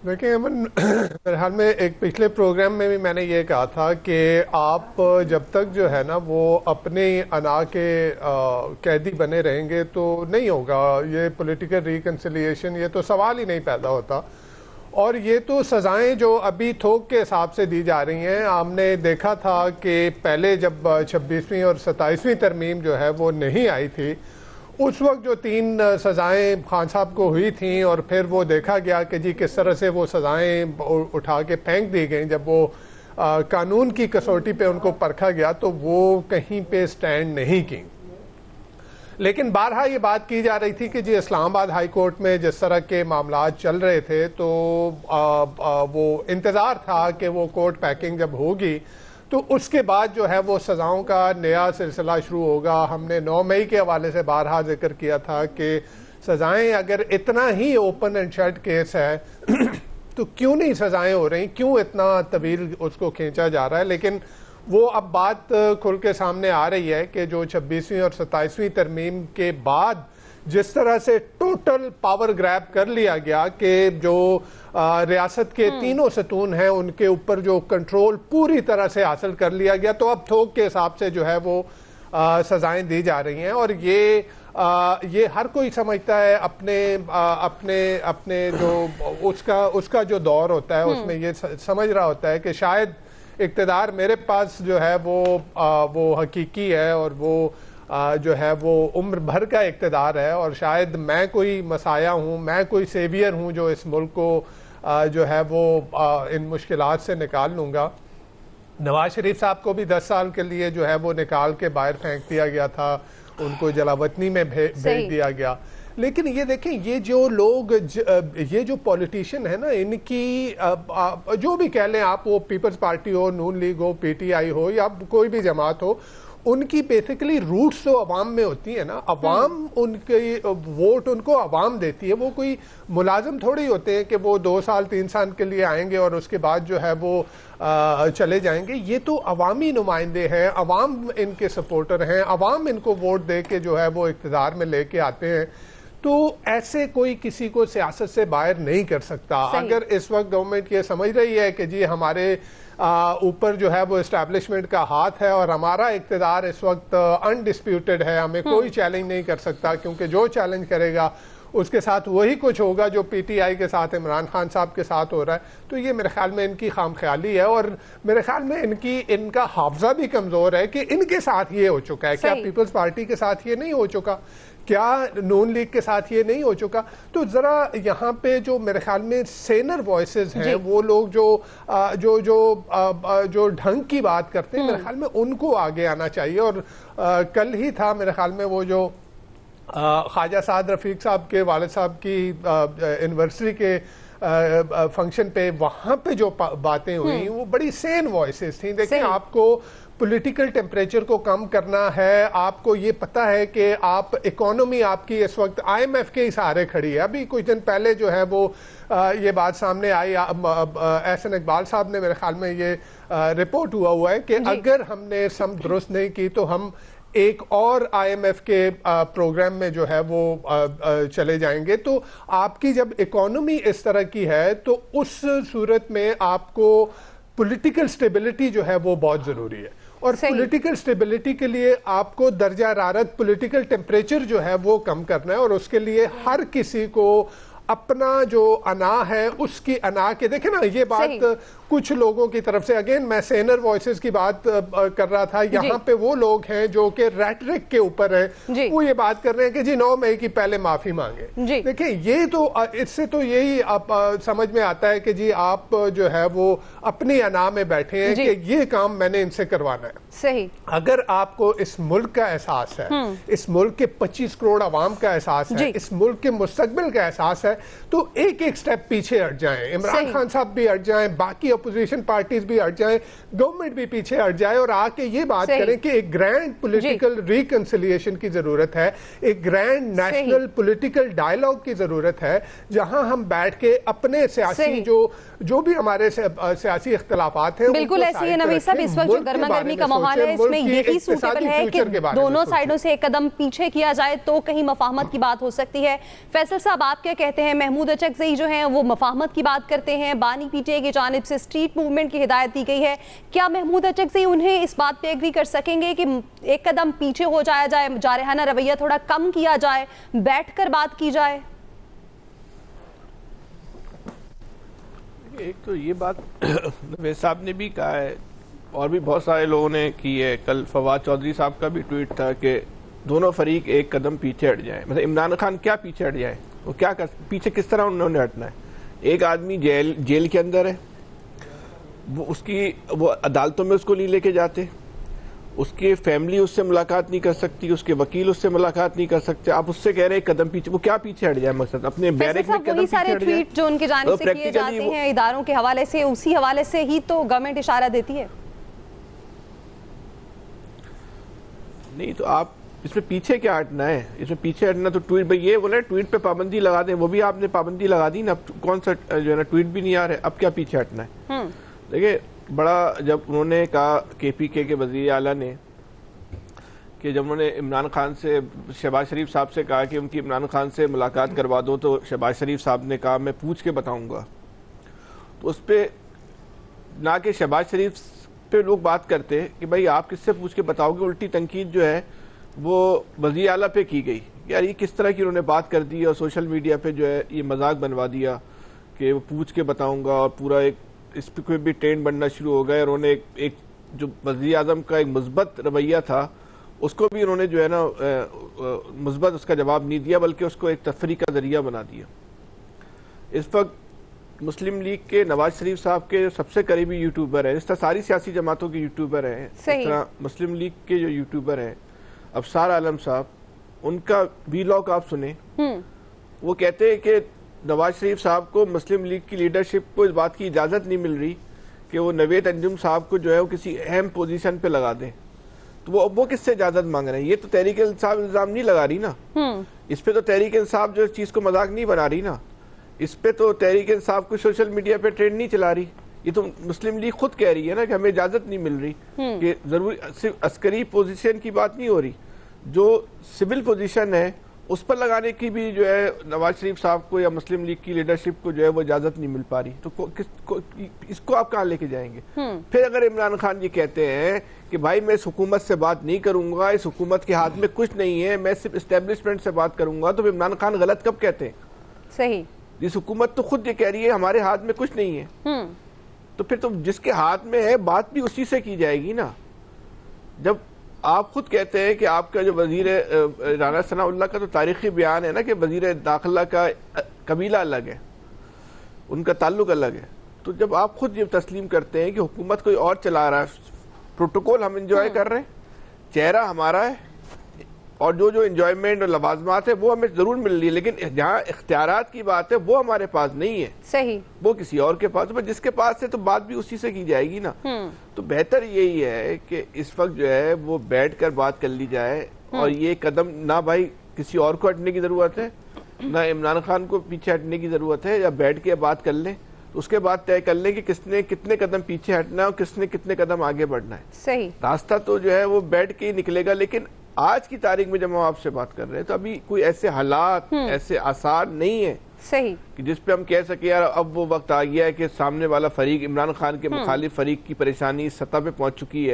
دیکھیں امن، میرے حال میں ایک پچھلے پروگرام میں بھی میں نے یہ کہا تھا کہ آپ جب تک جو ہے نا وہ اپنے انا کے قیدی بنے رہیں گے تو نہیں ہوگا یہ پولیٹیکل ریکنسیلیشن، یہ تو سوال ہی نہیں پیدا ہوتا. اور یہ تو سزائیں جو ابھی تھوک کے حساب سے دی جا رہی ہیں، ہم نے دیکھا تھا کہ پہلے جب 26ویں اور 27ویں ترمیم جو ہے وہ نہیں آئی تھی، اس وقت جو 3 سزائیں خان صاحب کو ہوئی تھیں اور پھر وہ دیکھا گیا کہ جی کس طرح سے وہ سزائیں اٹھا کے پھینک دی گئیں، جب وہ قانون کی کسوٹی پہ ان کو پرکھا گیا تو وہ کہیں پہ سٹینڈ نہیں کی. لیکن بارہا یہ بات کی جا رہی تھی کہ جی اسلام آباد ہائی کورٹ میں جس طرح کے معاملات چل رہے تھے تو وہ انتظار تھا کہ وہ کورٹ پیکنگ جب ہوگی تو اس کے بعد جو ہے وہ سزاؤں کا نیا سلسلہ شروع ہوگا. ہم نے 9 مئی کے حوالے سے بارہا ذکر کیا تھا کہ سزائیں اگر اتنا ہی اوپن اینڈ شٹ کیس ہے تو کیوں نہیں سزائیں ہو رہی، کیوں اتنا طویل اس کو کھینچا جا رہا ہے. لیکن وہ اب بات کھل کے سامنے آ رہی ہے کہ جو 26ویں اور 27ویں ترمیم کے بعد جس طرح سے ٹوٹل پاور گریب کر لیا گیا کہ جو ریاست کے تینوں ستون ہیں ان کے اوپر جو کنٹرول پوری طرح سے حاصل کر لیا گیا، تو اب تھوک کے حساب سے جو ہے وہ سزائیں دی جا رہی ہیں. اور یہ ہر کوئی سمجھتا ہے اپنے جو اس کا جو دور ہوتا ہے اس میں یہ سمجھ رہا ہوتا ہے کہ شاید اقتدار میرے پاس جو ہے وہ حقیقی ہے اور وہ جو ہے وہ عمر بھر کا اقتدار ہے، اور شاید میں کوئی مسایہ ہوں، میں کوئی سیویئر ہوں جو اس ملک کو جو ہے وہ ان مشکلات سے نکال لوں گا. نواز شریف صاحب کو بھی 10 سال کے لیے جو ہے وہ نکال کے باہر پھینک دیا گیا تھا، ان کو جلاوطنی میں بھیج دیا گیا. لیکن یہ دیکھیں یہ جو لوگ یہ جو پولیٹیشین ہے نا، ان کی جو بھی کہہ لیں آپ، وہ پیپلز پارٹی ہو، نون لیگ ہو، پی ٹی آئی ہو یا کوئی بھی جماعت ہو، ان کی بیسیکلی روٹس تو عوام میں ہوتی ہیں نا. عوام ان کی ووٹ ان کو عوام دیتی ہے، وہ کوئی ملازم تھوڑی ہوتے ہیں کہ وہ 2 سال 3 سال کے لیے آئیں گے اور اس کے بعد جو ہے وہ چلے جائیں گے. یہ تو عوامی نمائندے ہیں، عوام ان کے سپورٹر ہیں، عوام ان کو ووٹ دے کے جو ہے وہ اقتدار میں لے کے آتے ہیں. تو ایسے کوئی کسی کو سیاست سے باہر نہیں کر سکتا. اگر اس وقت گورنمنٹ یہ سمجھ رہی ہے کہ جی ہمارے اوپر جو ہے وہ اسٹیبلشمنٹ کا ہاتھ ہے اور ہمارا اقتدار اس وقت انڈسپیوٹڈ ہے، ہمیں کوئی چیلنج نہیں کر سکتا، کیونکہ جو چیلنج کرے گا اس کے ساتھ وہی کچھ ہوگا جو پی ٹی آئی کے ساتھ عمران خان صاحب کے ساتھ ہو رہا ہے. تو یہ میرے خیال میں ان کی خام خیالی ہے، اور میرے خیال میں ان کا حافظہ بھی کمزور ہے کہ ان کے ساتھ یہ ہو چکا ہے. کیا پیپلز پارٹی کے ساتھ یہ نہیں ہو چکا؟ کیا نون لیگ کے ساتھ یہ نہیں ہو چکا؟ تو ذرا یہاں پہ جو میرے خیال میں سینر وائسز ہیں، وہ لوگ جو ڈھنگ کی بات کرتے ہیں، میرے خیال میں ان کو آگے آنا چاہیے. اور کل ہی تھا میرے خیال میں وہ جو خواجہ سعد رفیق صاحب کے والد صاحب کی اینیورسری کے فنکشن پہ، وہاں پہ جو باتیں ہوئی وہ بڑی سین وائسز تھیں. دیکھیں آپ کو پولیٹیکل ٹیمپریچر کو کم کرنا ہے، آپ کو یہ پتا ہے کہ آپ اکانومی آپ کی اس وقت IMF کے ہی سہارے کھڑی ہے. ابھی کچھ دن پہلے جو ہے وہ یہ بات سامنے آئی، احسن اقبال صاحب نے میرے خیال میں یہ رپورٹ ہوا ہے کہ اگر ہم نے سمت درست نہیں کی تو ہم ایک اور IMF کے پروگرام میں جو ہے وہ چلے جائیں گے. تو آپ کی جب اکانومی اس طرح کی ہے تو اس صورت میں آپ کو پولیٹیکل سٹیبلٹی جو ہے وہ بہت ضروری ہے. اور پولیٹیکل سٹیبلٹی کے لیے آپ کو درجہ حرارت، پولیٹیکل ٹیمپریچر جو ہے وہ کم کرنا ہے، اور اس کے لیے ہر کسی کو اپنا جو انا ہے اس کی انا کے، دیکھیں نا یہ بات کچھ لوگوں کی طرف سے، اگین میں سینر وائسز کی بات کر رہا تھا، یہاں پہ وہ لوگ ہیں جو کہ ریٹرک کے اوپر ہیں، وہ یہ بات کر رہے ہیں کہ جی 9 مئی کی پہلے معافی مانگے. دیکھیں یہ تو اس سے تو یہی سمجھ میں آتا ہے کہ جی آپ جو ہے وہ اپنی انا میں بیٹھے ہیں کہ یہ کام میں نے ان سے کروانا ہے. صحیح. اگر آپ کو اس ملک کا احساس ہے، اس ملک کے 25 کروڑ عوام کا احساس ہے، اس ملک کے مستقبل کا احساس ہے، تو ایک سٹیپ پیچھے ہٹ جائیں. عمران خان صاحب بھی ہٹ جائیں، باقی اپوزیشن پارٹیز بھی ہٹ جائیں, گورنمنٹ بھی پیچھے ہٹ جائے اور آ کے یہ بات کریں کہ ایک گرینڈ پولیٹیکل ریکنسیلیشن کی ضرورت ہے, ایک گرینڈ نیشنل پولیٹیکل ڈائلاگ کی ضرورت ہے, جہاں ہم بیٹھ کے اپنے سیاسی جو بھی ہمارے سیاسی اختلافات ہیں. بالکل ایسی ہے نوید صاحب, اس وقت جو گرما گرمی کا ماحول ہے اس میں یہی سوٹیبل ہے کہ دونوں سائڈوں سے ایک قدم پیچھے کیا جائے تو کہیں مفاہمت کی بات ہو سکتی ہے. فیصل صاحب آپ کیا کہتے ہیں؟ محمود اچکزئی جو ہیں وہ مفاہمت کی بات کرتے ہیں, بانی پی ٹی آئی کی جانب سے اسٹریٹ موومنٹ کی ہدایت دی گئی ہے, کیا محمود اچکزئی انہیں اس بات پہ ایگری کر سکیں گے کہ ایک قدم پیچھے ہو جایا جائے, جارحانہ رویہ تھوڑا کم کیا جائے, بیٹھ کر بات کی جائے؟ ایک تو یہ بات نوید صاحب نے بھی کہا ہے اور بھی بہت سارے لوگوں نے کی ہے. کل فواد چودھری صاحب کا بھی ٹویٹ تھا کہ دونوں فریق ایک قدم پیچھے ہٹ جائیں. مطلب عمران خان کیا پیچھے ہٹ جائے, وہ کیا پیچھے کس طرح انہوں نے ہٹنا ہے؟ ایک آدمی جیل کے اندر ہے, وہ عدالتوں میں اس کو نہیں لے کے جاتے, اس کی فیملی اس سے ملاقات نہیں کر سکتی, اس کے وکیل اس سے ملاقات نہیں کر سکتے. آپ اس سے کہہ رہے ہیں قدم پیچھے, وہ کیا پیچھے ہٹ جائے؟ مقصد اپنے بیرک میں قدم پیچھے ہٹ جائے. ٹویٹ جو ان کی جانب سے کیے جاتے ہیں اداروں کے حوالے سے, اسی حوالے سے ہی تو گورنمنٹ اشارہ دیتی ہے. نہیں تو آپ اس میں پیچھے کیا ہٹنا ہے؟ اس میں پیچھے ہٹنا تو ٹویٹ بھائی یہ بولے ٹویٹ پہ پابندی لگا دیں, وہ بھی آپ نے پابندی لگا دی نا, اب کون سا جو ہے نا ٹویٹ بھی نہیں آ رہے, اب کیا پیچھے ہٹنا ہے؟ دیکھیں بڑا جب انہوں نے کہا کے پی کے وزیر اعلیٰ نے کہ جب انہوں نے عمران خان سے, شہباز شریف صاحب سے کہا کہ ان کی عمران خان سے ملاقات کروا دو, تو شہباز شریف صاحب نے کہا میں پوچھ کے بتاؤں گا. تو اس پہ نہ کہ شہباز شریف پہ لوگ بات کرتے کہ بھائی آپ کس سے پوچھ کے بتاؤ گے, الٹی تنقید جو ہے وہ وزیر اعلیٰ پہ کی گئی. یار یہ کس طرح کی انہوں نے بات کر دی اور سوشل میڈیا پہ جو ہے یہ مذاق بنوا دیا کہ وہ پوچھ کے بتاؤں گا, اور پورا ایک اس پہ کوئی بھی ٹرینڈ بننا شروع ہو گئے. اور انہوں نے ایک جو وزیر اعظم کا ایک مثبت رویہ تھا اس کو بھی انہوں نے جو ہے نا مثبت اس کا جواب نہیں دیا, بلکہ اس کو ایک تفریح کا ذریعہ بنا دیا. اس وقت مسلم لیگ کے نواز شریف صاحب کے سب سے قریبی یوٹیوبر ہیں, اس طرح ساری سیاسی جماعتوں کے یوٹیوبر ہیں, اس طرح مسلم لیگ کے جو یوٹیوبر ہیں ابصار عالم صاحب, ان کا ویلاگ آپ سنیں. وہ کہتے ہیں کہ نواز شریف صاحب کو مسلم لیگ کی لیڈرشپ کو اس بات کی اجازت نہیں مل رہی کہ وہ نوید انجم صاحب کو جو ہے وہ کسی اہم پوزیشن پہ لگا دیں. تو وہ کس سے اجازت مانگ رہے ہیں؟ یہ تو تحریک انصاف الزام نہیں لگا رہی نا, اس پہ تو تحریک انصاف جو چیز کو مذاق نہیں بنا رہی نا, اس پہ تو تحریک انصاف کو سوشل میڈیا پہ ٹرینڈ نہیں چلا رہی. یہ تو مسلم لیگ خود کہہ رہی ہے نا کہ ہمیں اجازت نہیں مل رہی, کہ ضروری صرف عسکری پوزیشن کی بات نہیں ہو رہی, جو سول پوزیشن ہے اس پر لگانے کی بھی جو ہے نواز شریف صاحب کو یا مسلم لیگ کی لیڈرشپ کو جو ہے وہ اجازت نہیں مل پا رہی. تو اس کو آپ کہاں لے کے جائیں گے؟ پھر اگر عمران خان یہ کہتے ہیں کہ بھائی میں اس حکومت سے بات نہیں کروں گا, اس حکومت کے ہاتھ میں کچھ نہیں ہے, میں صرف اسٹیبلشمنٹ سے بات کروں گا, تو عمران خان غلط کب کہتے ہیں؟ صحیح, اس حکومت تو خود یہ کہہ رہی ہے ہمارے ہاتھ میں کچھ نہیں ہے. تو پھر تو جس کے ہاتھ میں ہے بات بھی اسی سے کی جائے گی نا. جب آپ خود کہتے ہیں کہ آپ کا جو وزیر رانا ثناء اللہ کا تو تاریخی بیان ہے نا کہ وزیر داخلہ کا قبیلہ الگ ہے, ان کا تعلق الگ ہے, تو جب آپ خود یہ تسلیم کرتے ہیں کہ حکومت کوئی اور چلا رہا ہے, پروٹوکول ہم انجوائے کر رہے ہیں, چہرہ ہمارا ہے, اور جو انجوائمنٹ اور لوازمات ہے وہ ہمیں ضرور مل رہی ہے, لیکن جہاں اختیارات کی بات ہے وہ ہمارے پاس نہیں ہے, صحیح, وہ کسی اور کے پاس, جس کے پاس ہے تو بات بھی اسی سے کی جائے گی نا. تو بہتر یہی ہے کہ اس وقت جو ہے وہ بیٹھ کر بات کر لی جائے, اور یہ قدم نہ بھائی کسی اور کو ہٹنے کی ضرورت ہے, نہ عمران خان کو پیچھے ہٹنے کی ضرورت ہے, یا بیٹھ کے بات کر لیں, اس کے بعد طے کر لیں کہ کس نے کتنے قدم پیچھے ہٹنا ہے اور کس نے کتنے قدم آگے بڑھنا ہے. صحیح, راستہ تو جو ہے وہ بیٹھ کے ہی نکلے گا. لیکن آج کی تاریخ میں جب ہم آپ سے بات کر رہے ہیں تو ابھی کوئی ایسے حالات, ایسے آثار نہیں ہیں صحیح کہ جس پہ ہم کہہ سکیں یار اب وہ وقت آ گیا ہے کہ سامنے والا فریق عمران خان کے مخالف فریق کی پریشانی اس سطح پہ پہنچ چکی ہے